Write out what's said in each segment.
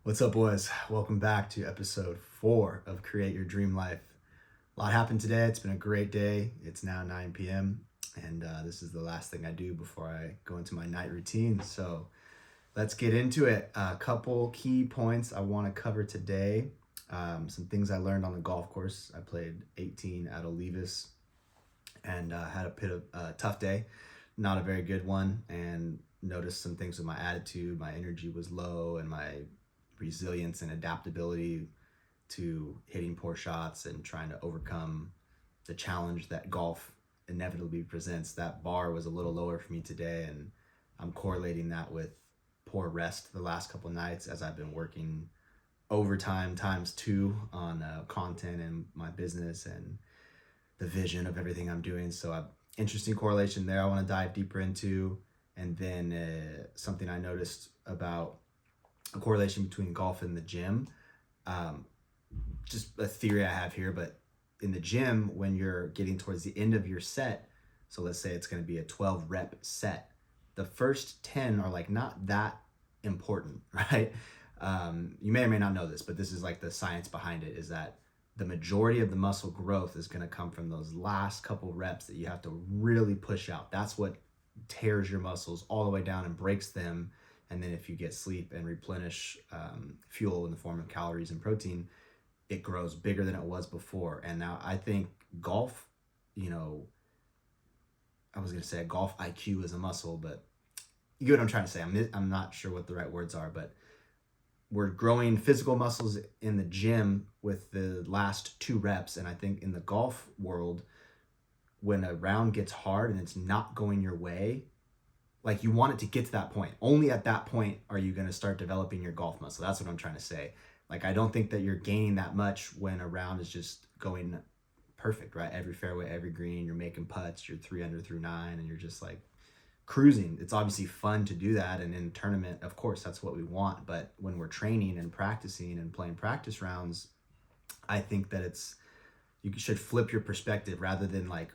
What's up, boys? Welcome back to episode 4 of Create Your Dream Life. A lot happened today. It's been a great day. It's now 9 p.m. and this is the last thing I do before I go into my night routine. So let's get into it. A couple key points I want to cover today. Some things I learned on the golf course. I played 18 at Olivas and had a bit of a tough day. Not a very good one, and noticed some things with my attitude. My energy was low and my resilience and adaptability to hitting poor shots and trying to overcome the challenge that golf inevitably presents. That bar was a little lower for me today, and I'm correlating that with poor rest the last couple nights as I've been working overtime times 2 on content and my business and the vision of everything I'm doing. So interesting correlation there I want to dive deeper into. And then something I noticed about a correlation between golf and the gym. Just a theory I have here, but in the gym, when you're getting towards the end of your set, so let's say it's going to be a 12 rep set, the first 10 are like not that important, right? You may or may not know this, but this is like the science behind it, is that the majority of the muscle growth is going to come from those last couple reps that you have to really push out. That's what tears your muscles all the way down and breaks them. And then if you get sleep and replenish fuel in the form of calories and protein, it grows bigger than it was before. And now I think golf, I was going to say golf IQ is a muscle, but you get what I'm trying to say. I'm not sure what the right words are, but we're growing physical muscles in the gym with the last 2 reps. And I think in the golf world, when a round gets hard and it's not going your way, like you want it to get to that point. Only at that point are you going to start developing your golf muscle. That's what I'm trying to say. Like, I don't think that you're gaining that much when a round is just going perfect, right? Every fairway, every green, you're making putts, you're 3 under through 9, and you're just like cruising. It's obviously fun to do that. And in a tournament, of course, that's what we want. But when we're training and practicing and playing practice rounds, I think that you should flip your perspective rather than like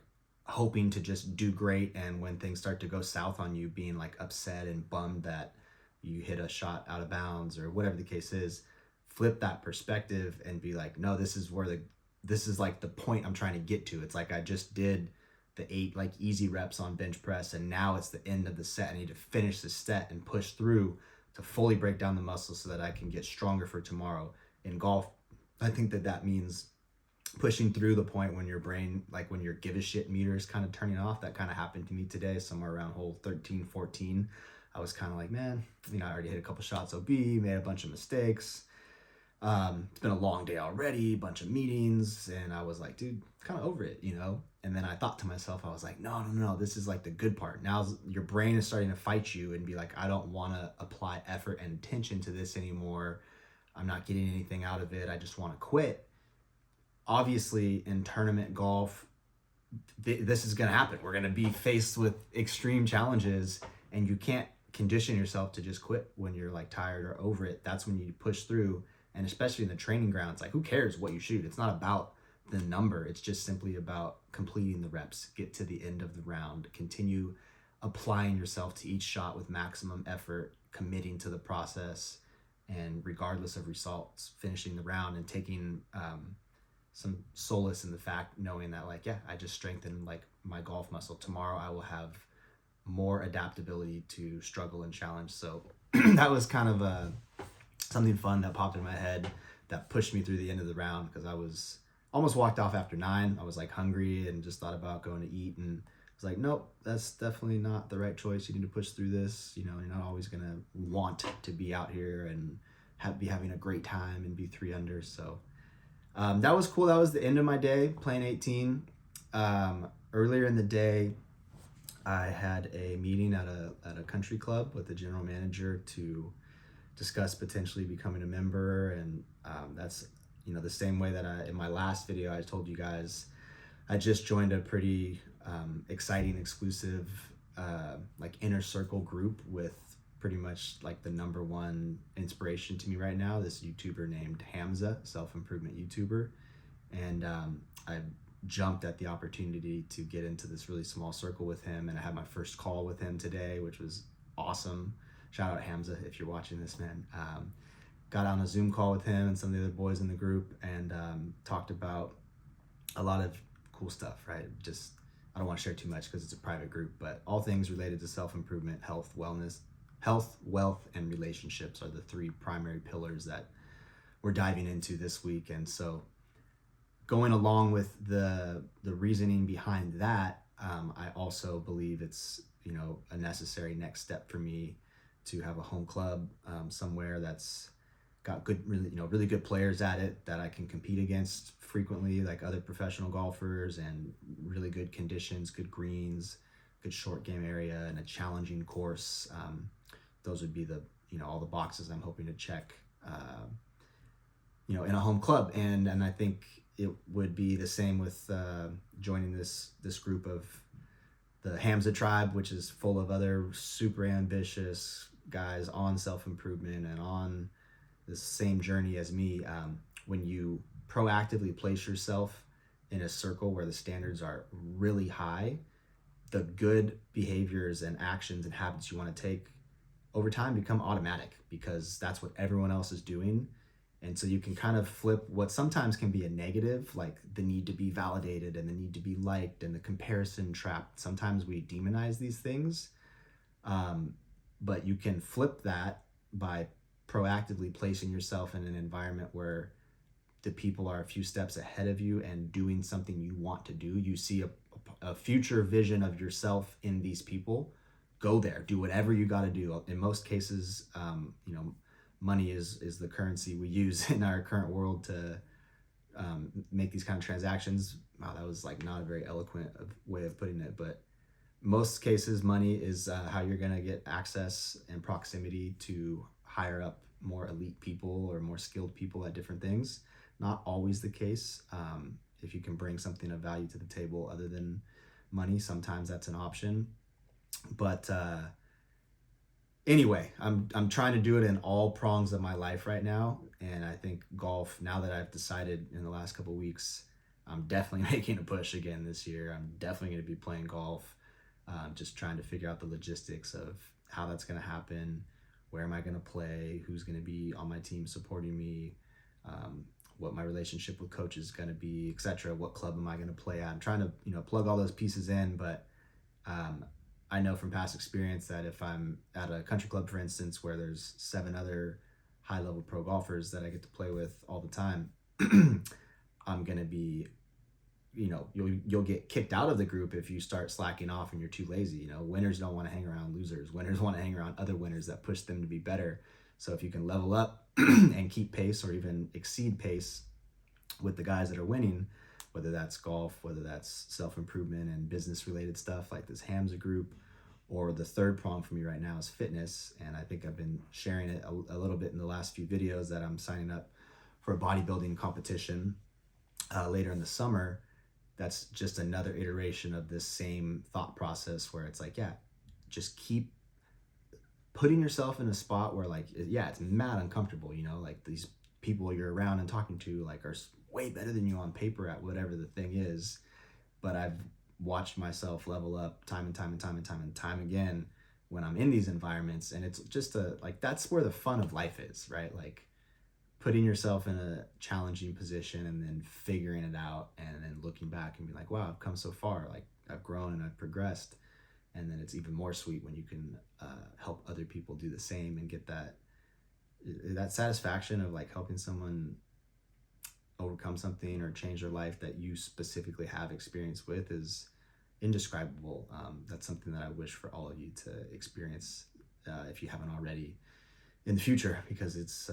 hoping to just do great, and when things start to go south on you, being like upset and bummed that you hit a shot out of bounds or whatever the case is. Flip that perspective and be like, no, this is like the point I'm trying to get to. It's like I just did the 8 like easy reps on bench press, and now it's the end of the set. I need to finish the set and push through to fully break down the muscles so that I can get stronger for tomorrow. In golf, I think that means pushing through the point when your brain, like when your give a shit meter is kind of turning off. That kind of happened to me today, somewhere around hole 13, 14. I was kind of like, man, I already hit a couple shots OB, made a bunch of mistakes. It's been a long day already, bunch of meetings, and I was like, dude, kind of over it, And then I thought to myself, I was like, no, this is like the good part. Now your brain is starting to fight you and be like, I don't want to apply effort and attention to this anymore. I'm not getting anything out of it. I just want to quit. Obviously, in tournament golf, this is going to happen. We're going to be faced with extreme challenges, and you can't condition yourself to just quit when you're like tired or over it. That's when you push through. And especially in the training grounds, like who cares what you shoot? It's not about the number. It's just simply about completing the reps, get to the end of the round, continue applying yourself to each shot with maximum effort, committing to the process, and regardless of results, finishing the round and taking some solace in the fact, knowing that like, yeah, I just strengthened like my golf muscle. Tomorrow I will have more adaptability to struggle and challenge. So that was kind of something fun that popped in my head that pushed me through the end of the round, because I was almost walked off after 9. I was like hungry and just thought about going to eat, and I was like, nope, that's definitely not the right choice. You need to push through this. You're not always gonna want to be out here and be having a great time and be 3 under. So that was cool. That was the end of my day playing 18. Earlier in the day, I had a meeting at a country club with the general manager to discuss potentially becoming a member. And that's the same way that in my last video I told you guys, I just joined a pretty exciting, exclusive like inner circle group with pretty much like the number one inspiration to me right now, this YouTuber named Hamza, self-improvement YouTuber. And I jumped at the opportunity to get into this really small circle with him, and I had my first call with him today, which was awesome. Shout out Hamza if you're watching this, man. got on a Zoom call with him and some of the other boys in the group, and talked about a lot of cool stuff, right? Just, I don't want to share too much because it's a private group, but all things related to self-improvement, health, wellness, health, wealth, and relationships are the three primary pillars that we're diving into this week. And so going along with the reasoning behind that, I also believe it's, a necessary next step for me to have a home club somewhere that's got good, really good players at it that I can compete against frequently, like other professional golfers, and really good conditions, good greens, good short game area, and a challenging course. Those would be the, all the boxes I'm hoping to check, in a home club. And I think it would be the same with joining this group of the Hamza tribe, which is full of other super ambitious guys on self-improvement and on the same journey as me. When you proactively place yourself in a circle where the standards are really high, the good behaviors and actions and habits you want to take over time become automatic, because that's what everyone else is doing. And so you can kind of flip what sometimes can be a negative, like the need to be validated and the need to be liked and the comparison trap. Sometimes we demonize these things, but you can flip that by proactively placing yourself in an environment where the people are a few steps ahead of you and doing something you want to do. You see a future vision of yourself in these people. Go there, do whatever you got to do. In most cases, money is the currency we use in our current world to make these kind of transactions. Wow, that was like not a very eloquent way of putting it, but most cases money is how you're going to get access and proximity to higher up, more elite people or more skilled people at different things. Not always the case. If you can bring something of value to the table other than money, sometimes that's an option. But anyway, I'm trying to do it in all prongs of my life right now. And I think golf, now that I've decided in the last couple of weeks, I'm definitely making a push again this year. I'm definitely going to be playing golf. Just trying to figure out the logistics of how that's going to happen. Where am I going to play? Who's going to be on my team supporting me? What my relationship with coach is going to be, etc. What club am I going to play at? I'm trying to, plug all those pieces in, but I know from past experience that if I'm at a country club, for instance, where there's 7 other high-level pro golfers that I get to play with all the time, I'm going to be, you'll get kicked out of the group if you start slacking off and you're too lazy. Winners don't want to hang around losers. Winners want to hang around other winners that push them to be better. So if you can level up and keep pace or even exceed pace with the guys that are winning, whether that's golf, whether that's self-improvement and business-related stuff like this Hamza group, or the third prong for me right now is fitness. And I think I've been sharing it a little bit in the last few videos that I'm signing up for a bodybuilding competition later in the summer. That's just another iteration of this same thought process where it's like, just keep putting yourself in a spot where it's mad uncomfortable, like these people you're around and talking to are way better than you on paper at whatever the thing is. But I've watched myself level up time and time again when I'm in these environments. And it's just that's where the fun of life is, right? Like putting yourself in a challenging position and then figuring it out and then looking back and be like, wow, I've come so far. Like I've grown and I've progressed. And then it's even more sweet when you can help other people do the same and get that satisfaction of helping someone overcome something or change their life that you specifically have experience with is indescribable. That's something that I wish for all of you to experience if you haven't already in the future, because it's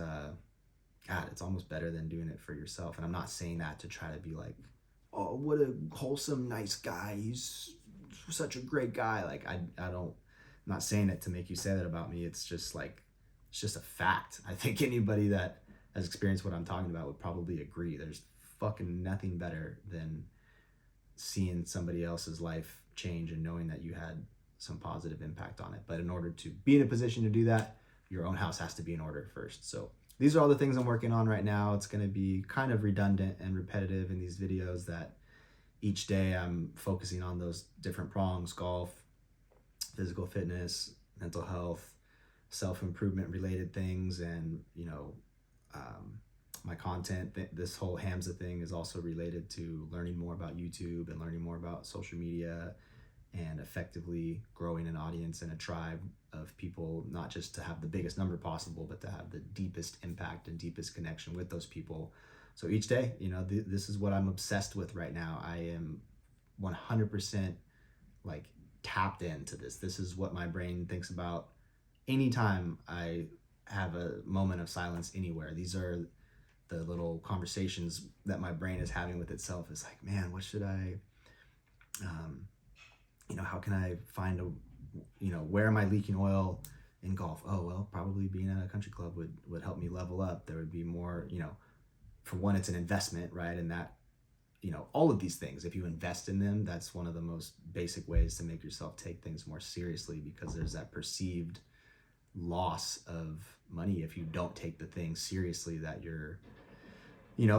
almost better than doing it for yourself. And I'm not saying that to try to be like, oh, what a wholesome, nice guy. He's such a great guy. I'm not saying it to make you say that about me. It's just it's just a fact. I think anybody that has experienced what I'm talking about would probably agree. There's fucking nothing better than seeing somebody else's life change and knowing that you had some positive impact on it. But in order to be in a position to do that, your own house has to be in order first. So these are all the things I'm working on right now. It's going to be kind of redundant and repetitive in these videos that each day I'm focusing on those different prongs: golf, physical fitness, mental health, self-improvement related things, and my content. This whole Hamza thing is also related to learning more about YouTube and learning more about social media and effectively growing an audience and a tribe of people, not just to have the biggest number possible, but to have the deepest impact and deepest connection with those people. So each day, this is what I'm obsessed with right now. I am 100% like tapped into this. This is what my brain thinks about anytime I have a moment of silence anywhere. These are the little conversations that my brain is having with itself. It's like, man, what should I, how can I find where am I leaking oil in golf? Oh, well, probably being at a country club would help me level up. There would be more, for one, it's an investment, right? And that, all of these things, if you invest in them, that's one of the most basic ways to make yourself take things more seriously, because there's that perceived loss of money if you don't take the things seriously that you're,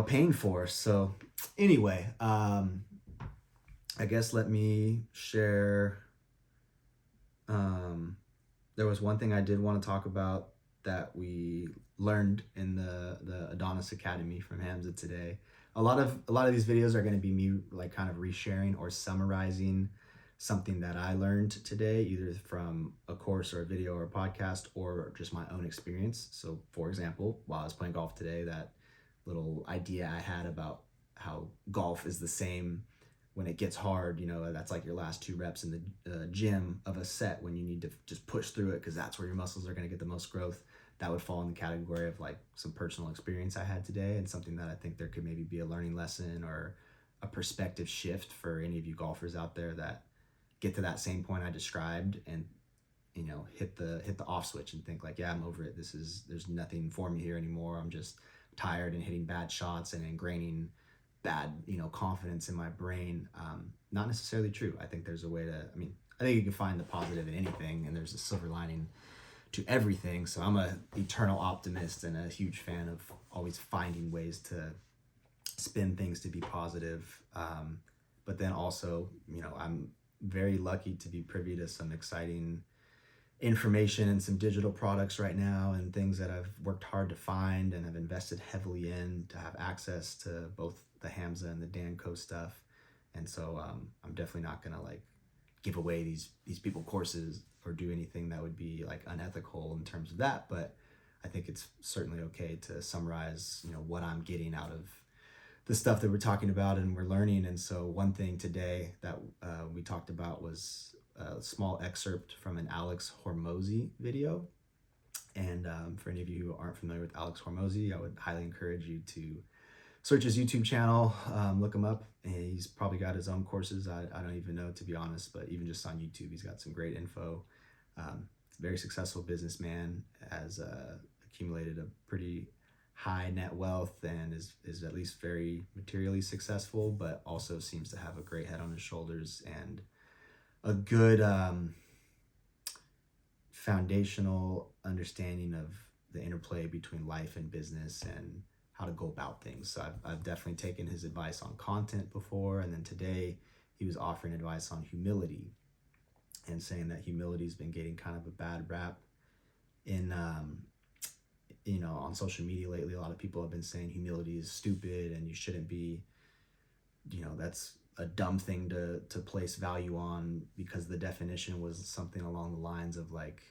paying for. So anyway, I guess let me share. There was one thing I did want to talk about that we learned in the Adonis Academy from Hamza today. A lot of these videos are going to be me like kind of resharing or summarizing something that I learned today, either from a course or a video or a podcast or just my own experience. So for example, while I was playing golf today, that little idea I had about how golf is the same when it gets hard, that's like your last 2 reps in the gym of a set when you need to just push through it because that's where your muscles are going to get the most growth. That would fall in the category of like some personal experience I had today, and something that I think there could maybe be a learning lesson or a perspective shift for any of you golfers out there that get to that same point I described and hit the off switch and think like, yeah, I'm over it. There's nothing for me here anymore. I'm just tired and hitting bad shots and ingraining bad confidence in my brain. Not necessarily true. I think there's a way to, I think you can find the positive in anything, and there's a silver lining to everything. So I'm a eternal optimist and a huge fan of always finding ways to spin things to be positive. But then also, I'm very lucky to be privy to some exciting information and some digital products right now, and things that I've worked hard to find and have invested heavily in to have access to both the Hamza and the Danco stuff. And so I'm definitely not gonna like give away these people courses or do anything that would be like unethical in terms of that, but I think it's certainly okay to summarize what I'm getting out of the stuff that we're talking about and we're learning. And so one thing today that we talked about was a small excerpt from an Alex Hormozy video. And for any of you who aren't familiar with Alex Hormozy, I would highly encourage you to search his YouTube channel, look him up. And he's probably got his own courses. I don't even know, to be honest, but even just on YouTube, he's got some great info. Very successful businessman, has accumulated a pretty high net wealth and is at least very materially successful, but also seems to have a great head on his shoulders and a good foundational understanding of the interplay between life and business and how to go about things. So I've definitely taken his advice on content before, and then today he was offering advice on humility and saying that humility's been getting kind of a bad rap in on social media lately. A lot of people have been saying humility is stupid and you shouldn't be, that's a dumb thing to place value on, because the definition was something along the lines of like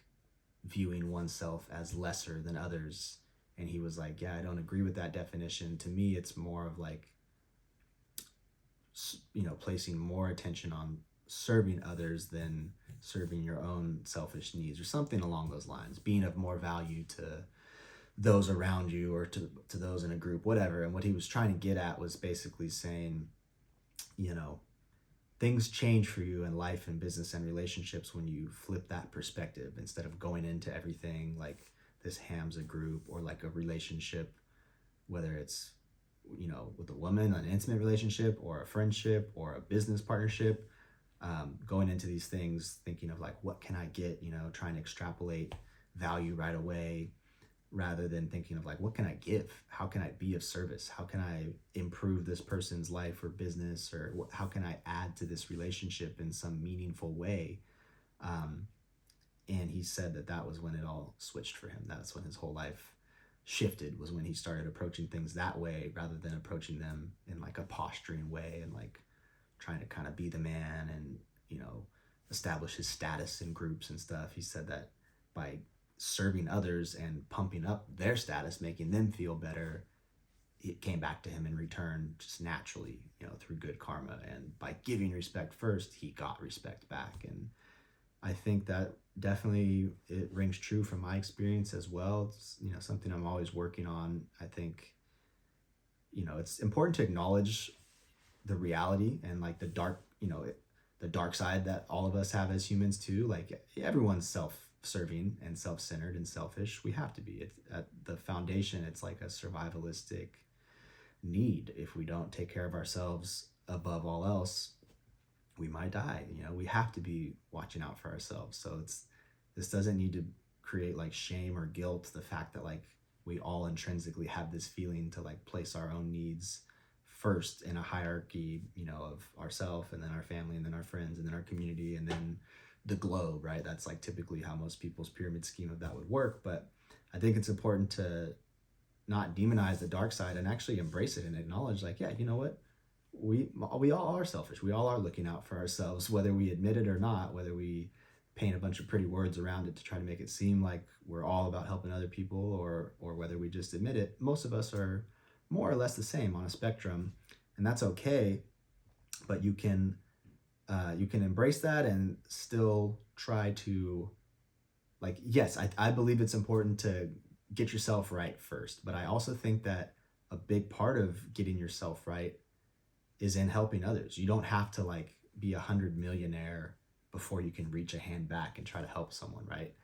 viewing oneself as lesser than others. And he was like, yeah, I don't agree with that definition. To me, it's more of like, placing more attention on serving others than serving your own selfish needs, or something along those lines, being of more value to those around you or to those in a group, whatever. And what he was trying to get at was basically saying, things change for you in life and business and relationships when you flip that perspective, instead of going into everything like this Hamza group or like a relationship, whether it's, with a woman, an intimate relationship or a friendship or a business partnership, going into these things thinking of like, what can I get, trying to extrapolate value right away, rather than thinking of like, what can I give? How can I be of service? How can I improve this person's life or business, or how can I add to this relationship in some meaningful way? And he said that was when it all switched for him. That's when his whole life shifted was when he started approaching things that way rather than approaching them in like a posturing way and like trying to kind of be the man and, you know, establish his status in groups and stuff. He said that by serving others and pumping up their status, making them feel better, it came back to him in return just naturally, you know, through good karma. And by giving respect first, he got respect back. And I think that definitely it rings true from my experience as well. It's, you know, something I'm always working on. I think, you know, it's important to acknowledge the reality and like the dark, you know, the dark side that all of us have as humans too. Like everyone's self-serving and self-centered and selfish. We have to be. It's at the foundation. It's like a survivalistic need. If we don't take care of ourselves above all else, we might die. You know, we have to be watching out for ourselves. So this doesn't need to create like shame or guilt. The fact that like we all intrinsically have this feeling to like place our own needs first in a hierarchy, you know, of ourself and then our family and then our friends and then our community and then the globe, right? That's like typically how most people's pyramid scheme of that would work. But I think it's important to not demonize the dark side and actually embrace it and acknowledge like, yeah, you know what? We all are selfish. We all are looking out for ourselves, whether we admit it or not, whether we paint a bunch of pretty words around it to try to make it seem like we're all about helping other people, or whether we just admit it. Most of us are more or less the same on a spectrum, and that's okay. But you can embrace that and still try to, like, yes, I believe it's important to get yourself right first, but I also think that a big part of getting yourself right is in helping others. You don't have to like be 100 millionaire before you can reach a hand back and try to help someone, right?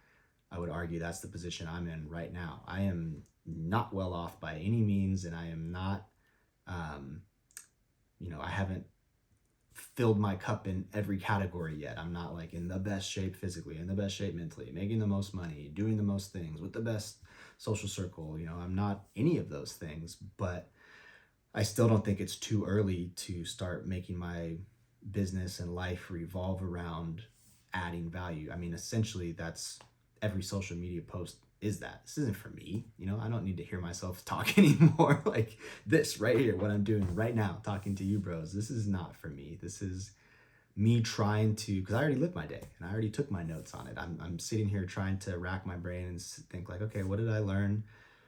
I would argue that's the position I'm in right now. I am not well off by any means, and I am not, you know, I haven't filled my cup in every category yet. I'm not like in the best shape physically, in the best shape mentally, making the most money, doing the most things with the best social circle. You know, I'm not any of those things, but I still don't think it's too early to start making my business and life revolve around adding value. I mean, essentially, that's every social media post is that. This isn't for me. You know, I don't need to hear myself talk anymore. Like this right here, what I'm doing right now, talking to you bros. This is not for me. This is me trying to, because I already lived my day and I already took my notes on it. I'm sitting here trying to rack my brain and think like, okay, what did I learn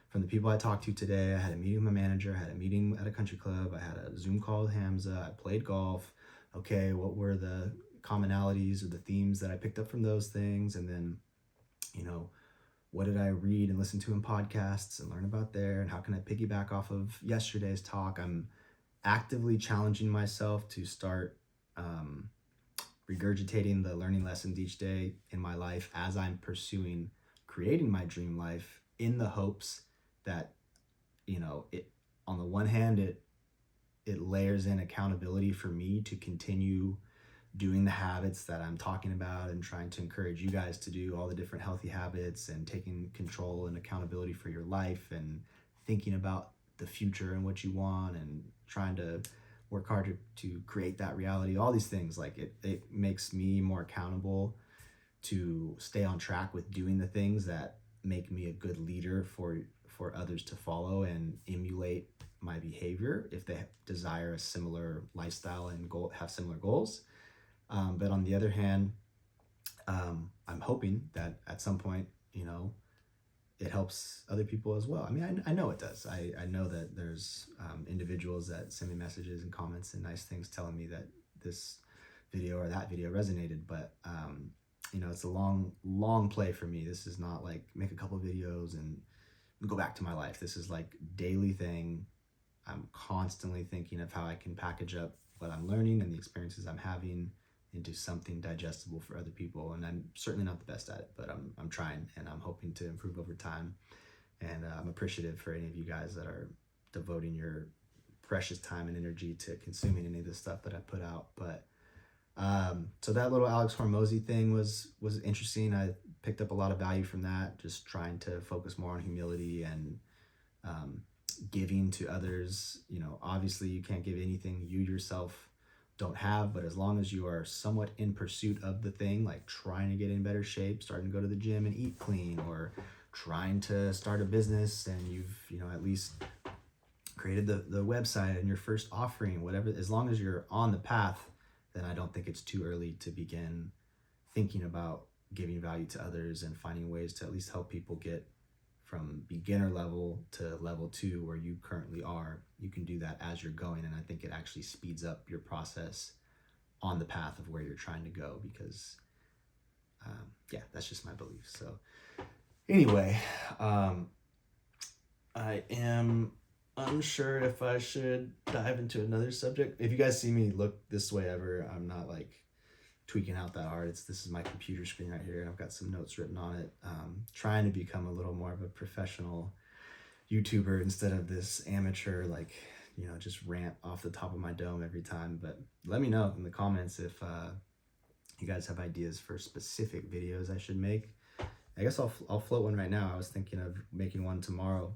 from the people I talked to today? I had a meeting with my manager, I had a meeting at a country club, I had a Zoom call with Hamza, I played golf. Okay, what were the commonalities or the themes that I picked up from those things? And then, you know, what did I read and listen to in podcasts and learn about there? And how can I piggyback off of yesterday's talk? I'm actively challenging myself to start regurgitating the learning lessons each day in my life as I'm pursuing creating my dream life, in the hopes that, you know, it, on the one hand, it layers in accountability for me to continue doing the habits that I'm talking about and trying to encourage you guys to do, all the different healthy habits and taking control and accountability for your life and thinking about the future and what you want and trying to work hard to create that reality. All these things, like it makes me more accountable to stay on track with doing the things that make me a good leader for others to follow and emulate my behavior if they desire a similar lifestyle and have similar goals. But on the other hand, I'm hoping that at some point, you know, it helps other people as well. I mean, I know it does. I know that there's individuals that send me messages and comments and nice things telling me that this video or that video resonated, but you know, it's a long play for me. This is not like make a couple of videos and go back to my life. This is like daily thing. I'm constantly thinking of how I can package up what I'm learning and the experiences I'm having into something digestible for other people. And I'm certainly not the best at it, but I'm trying, and I'm hoping to improve over time. And I'm appreciative for any of you guys that are devoting your precious time and energy to consuming any of the stuff that I put out. But so that little Alex Hormozy thing was interesting. I picked up a lot of value from that, just trying to focus more on humility and giving to others. You know, obviously you can't give anything you yourself don't have, but as long as you are somewhat in pursuit of the thing, like trying to get in better shape, starting to go to the gym and eat clean, or trying to start a business and you've, at least created the website and your first offering, whatever, as long as you're on the path, then I don't think it's too early to begin thinking about giving value to others and finding ways to at least help people get from beginner level to level 2 where you currently are. You can do that as you're going, and I think it actually speeds up your process on the path of where you're trying to go, because that's just my belief. So anyway, I am unsure if I should dive into another subject. If you guys see me look this way ever, I'm not like tweaking out that hard. This is my computer screen right here, and I've got some notes written on it. Trying to become a little more of a professional YouTuber instead of this amateur, like, just rant off the top of my dome every time. But let me know in the comments if you guys have ideas for specific videos I should make. I guess I'll float one right now. I was thinking of making one tomorrow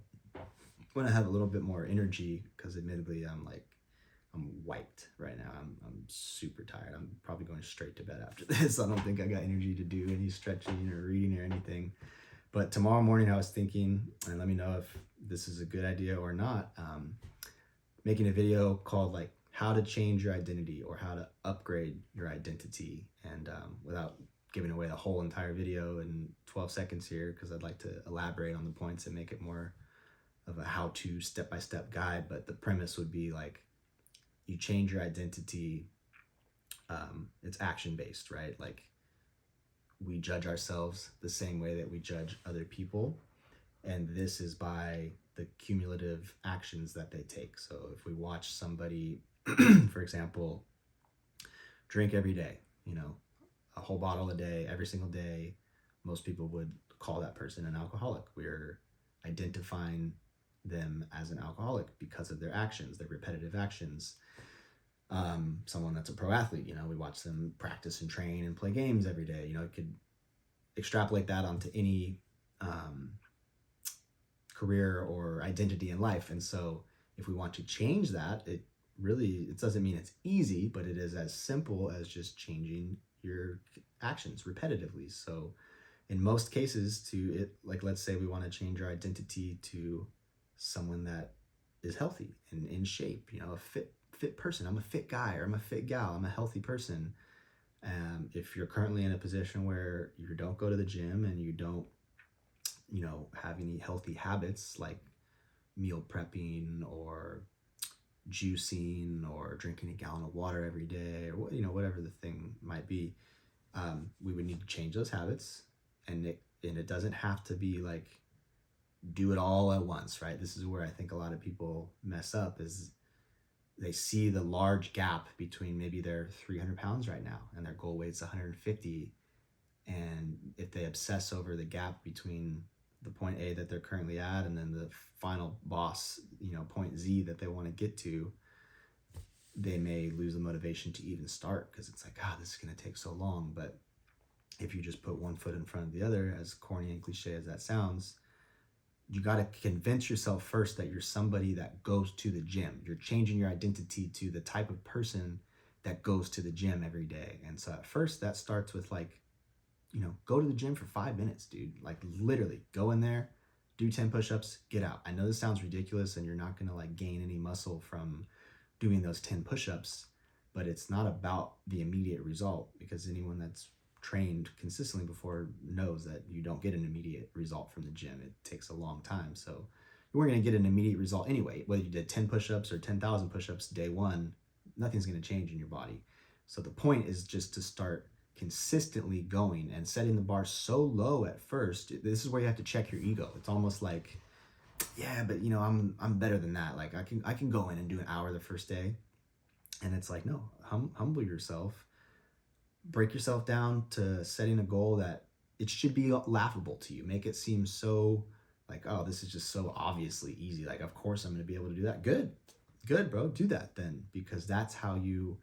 when I have a little bit more energy, because admittedly I'm wiped right now. I'm super tired. I'm probably going straight to bed after this. I don't think I got energy to do any stretching or reading or anything. But tomorrow morning I was thinking, and let me know if this is a good idea or not, making a video called like how to change your identity or how to upgrade your identity. And without giving away the whole entire video in 12 seconds here, because I'd like to elaborate on the points and make it more of a how-to step-by-step guide. But the premise would be like, you change your identity. It's action-based, right? Like, we judge ourselves the same way that we judge other people, and this is by the cumulative actions that they take. So if we watch somebody, for example, drink every day, a whole bottle a day, every single day, most people would call that person an alcoholic. We're identifying them as an alcoholic because of their actions, their repetitive actions. Someone that's a pro athlete, we watch them practice and train and play games every day. It could extrapolate that onto any career or identity in life. And so if we want to change that, it doesn't mean it's easy, but it is as simple as just changing your actions repetitively. So in most cases, like, let's say we want to change our identity to someone that is healthy and in shape, a fit person. I'm a fit guy, or I'm a fit gal. I'm a healthy person. If you're currently in a position where you don't go to the gym and you don't, have any healthy habits like meal prepping or juicing or drinking a gallon of water every day, or whatever the thing might be, we would need to change those habits. And it doesn't have to be like do it all at once, right? This is where I think a lot of people mess up, is they see the large gap between maybe they're 300 pounds right now and their goal weight's 150. And if they obsess over the gap between the point A that they're currently at and then the final boss, point Z that they want to get to, they may lose the motivation to even start, because it's like, this is going to take so long. But if you just put one foot in front of the other, as corny and cliche as that sounds, you got to convince yourself first that you're somebody that goes to the gym. You're changing your identity to the type of person that goes to the gym every day. And so at first that starts with like, go to the gym for 5 minutes, dude. Like, literally go in there, do 10 push-ups, get out. I know this sounds ridiculous and you're not going to like gain any muscle from doing those 10 push-ups, but it's not about the immediate result, because anyone that's trained consistently before knows that you don't get an immediate result from the gym. It takes a long time. So you weren't going to get an immediate result anyway. Whether you did 10 push-ups or 10,000 push-ups day one, nothing's going to change in your body. So the point is just to start consistently going and setting the bar so low at first. This is where you have to check your ego. It's almost like, yeah, but I'm better than that. Like I can go in and do an hour the first day. And it's like, no, humble yourself. Break yourself down to setting a goal that it should be laughable to you. Make it seem so like, oh, this is just so obviously easy. Like, of course I'm going to be able to do that. Good, bro. Do that then, because that's how you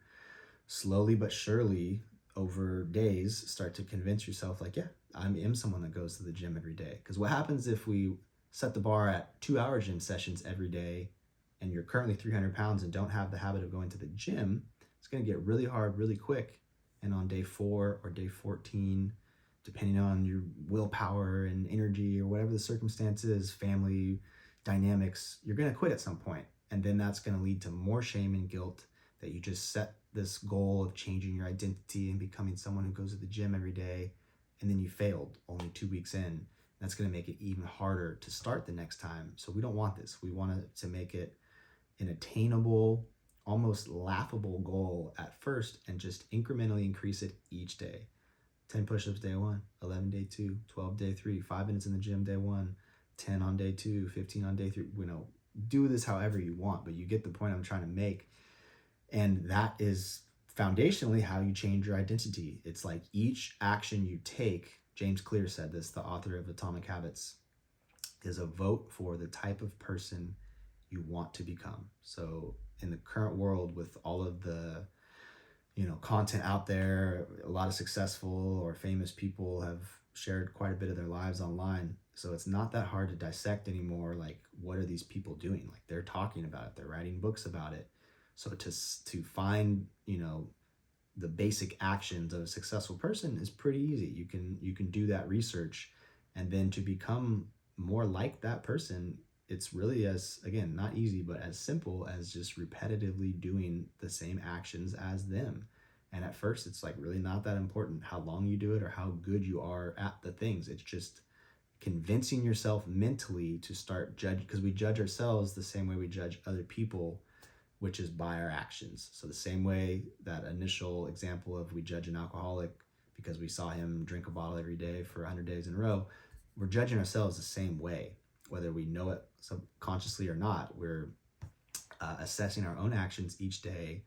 slowly but surely over days start to convince yourself like, yeah, I am someone that goes to the gym every day. Because what happens if we set the bar at 2-hour gym sessions every day and you're currently 300 pounds and don't have the habit of going to the gym? It's going to get really hard really quick. And on day 4 or day 14, depending on your willpower and energy or whatever the circumstances, family dynamics, you're going to quit at some point. And then that's going to lead to more shame and guilt that you just set this goal of changing your identity and becoming someone who goes to the gym every day, and then you failed only 2 weeks in. That's going to make it even harder to start the next time. So we don't want this. We want to make it an attainable, almost laughable goal at first, and just incrementally increase it each day. 10 push-ups day 1, 11 day 2, 12 day 3, 5 minutes in the gym day 1, 10 on day 2, 15 on day 3. Do this however you want, but you get the point I'm trying to make. And that is foundationally how you change your identity. It's like each action you take, James Clear said this, the author of Atomic Habits, is a vote for the type of person you want to become. So in the current world, with all of the content out there, a lot of successful or famous people have shared quite a bit of their lives online. So it's not that hard to dissect anymore. Like, what are these people doing? Like, they're talking about it, they're writing books about it. So to find, the basic actions of a successful person is pretty easy. You can do that research, and then to become more like that person, it's really, as again, not easy, but as simple as just repetitively doing the same actions as them. And at first it's like really not that important how long you do it or how good you are at the things. It's just convincing yourself mentally to start judge, because we judge ourselves the same way we judge other people, which is by our actions. So the same way that initial example of we judge an alcoholic because we saw him drink a bottle every day for 100 days in a row, we're judging ourselves the same way, whether we know it subconsciously or not. We're assessing our own actions each day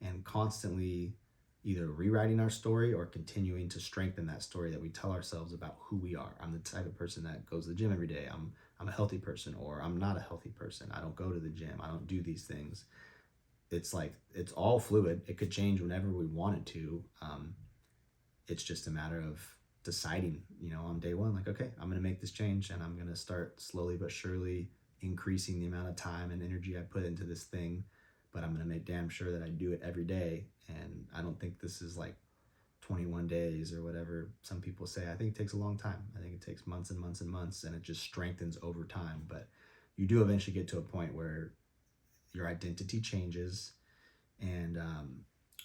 and constantly either rewriting our story or continuing to strengthen that story that we tell ourselves about who we are. I'm the type of person that goes to the gym every day. I'm a healthy person, or I'm not a healthy person. I don't go to the gym. I don't do these things. It's like, it's all fluid. It could change whenever we want it to. It's just a matter of deciding, on day 1, like, okay, I'm going to make this change, and I'm going to start slowly but surely increasing the amount of time and energy I put into this thing, but I'm going to make damn sure that I do it every day. And I don't think this is like 21 days or whatever some people say. I think it takes a long time. I think it takes months and months and months, and it just strengthens over time. But you do eventually get to a point where your identity changes. And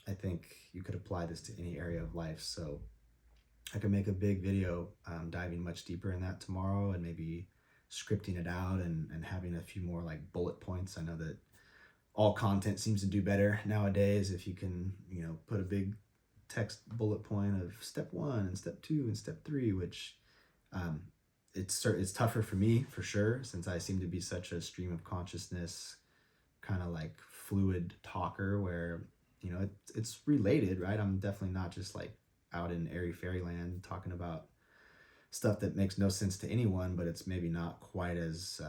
I think you could apply this to any area of life. So I could make a big video diving much deeper in that tomorrow, and maybe scripting it out and having a few more like bullet points. I know that all content seems to do better nowadays if you can, put a big text bullet point of step 1 and step 2 and step 3, which it's tougher for me for sure, since I seem to be such a stream of consciousness kind of like fluid talker, where it's related, right? I'm definitely not just like out in airy fairyland talking about stuff that makes no sense to anyone, but it's maybe not quite as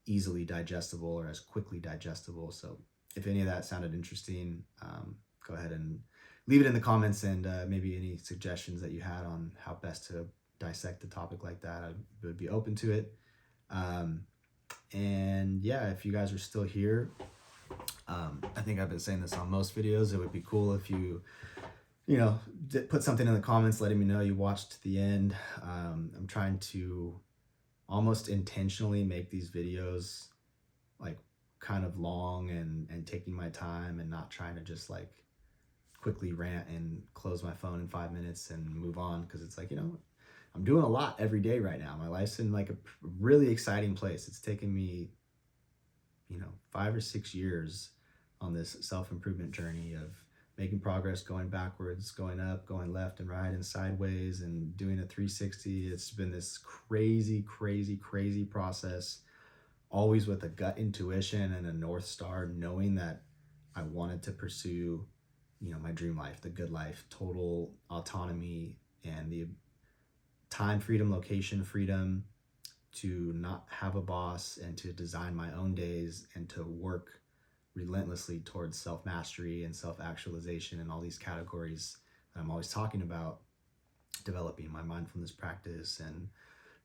easily digestible or as quickly digestible. So if any of that sounded interesting, go ahead and leave it in the comments, and maybe any suggestions that you had on how best to dissect a topic like that, I would be open to it. And yeah, if you guys are still here, I think I've been saying this on most videos, it would be cool if you put something in the comments letting me know you watched to the end. I'm trying to almost intentionally make these videos like kind of long and taking my time, and not trying to just like quickly rant and close my phone in 5 minutes and move on, because it's like, I'm doing a lot every day right now. My life's in like a really exciting place. It's taken me 5 or 6 years on this self-improvement journey of making progress, going backwards, going up, going left and right and sideways, and doing a 360. It's been this crazy, crazy, crazy process, always with a gut intuition and a North Star, knowing that I wanted to pursue, my dream life, the good life, total autonomy, and the time freedom, location freedom, to not have a boss, and to design my own days, and to work relentlessly towards self-mastery and self-actualization and all these categories that I'm always talking about, developing my mindfulness practice and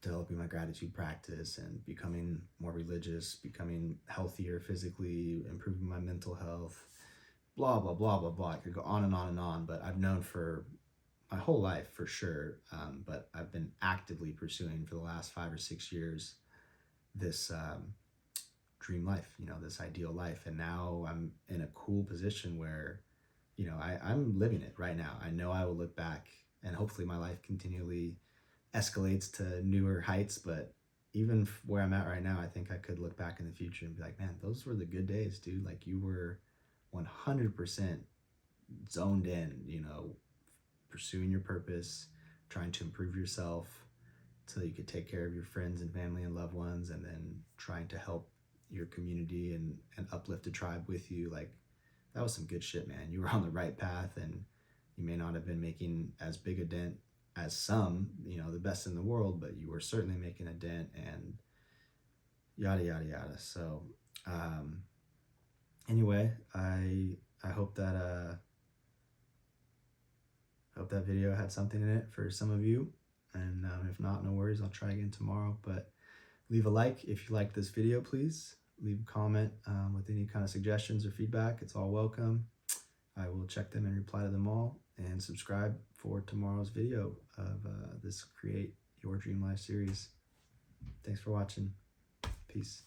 developing my gratitude practice and becoming more religious, becoming healthier physically, improving my mental health, blah, blah, blah, blah, blah. I could go on and on and on, but I've known for my whole life for sure, but I've been actively pursuing for the last 5 or 6 years this dream life, this ideal life. And now I'm in a cool position where, I'm living it right now. I know I will look back and hopefully my life continually escalates to newer heights, but even where I'm at right now, I think I could look back in the future and be like, man, those were the good days, dude. Like you were 100% zoned in, pursuing your purpose, trying to improve yourself so you could take care of your friends and family and loved ones, and then trying to help your community and uplift a tribe with you. Like that was some good shit, man. You were on the right path, and you may not have been making as big a dent as some, the best in the world, but you were certainly making a dent, and yada yada yada. So anyway, I hope that video had something in it for some of you, and if not, no worries, I'll try again tomorrow. But leave a like if you liked this video, please. Leave a comment with any kind of suggestions or feedback. It's all welcome. I will check them and reply to them all, and subscribe for tomorrow's video of this Create Your Dream Life series. Thanks for watching. Peace.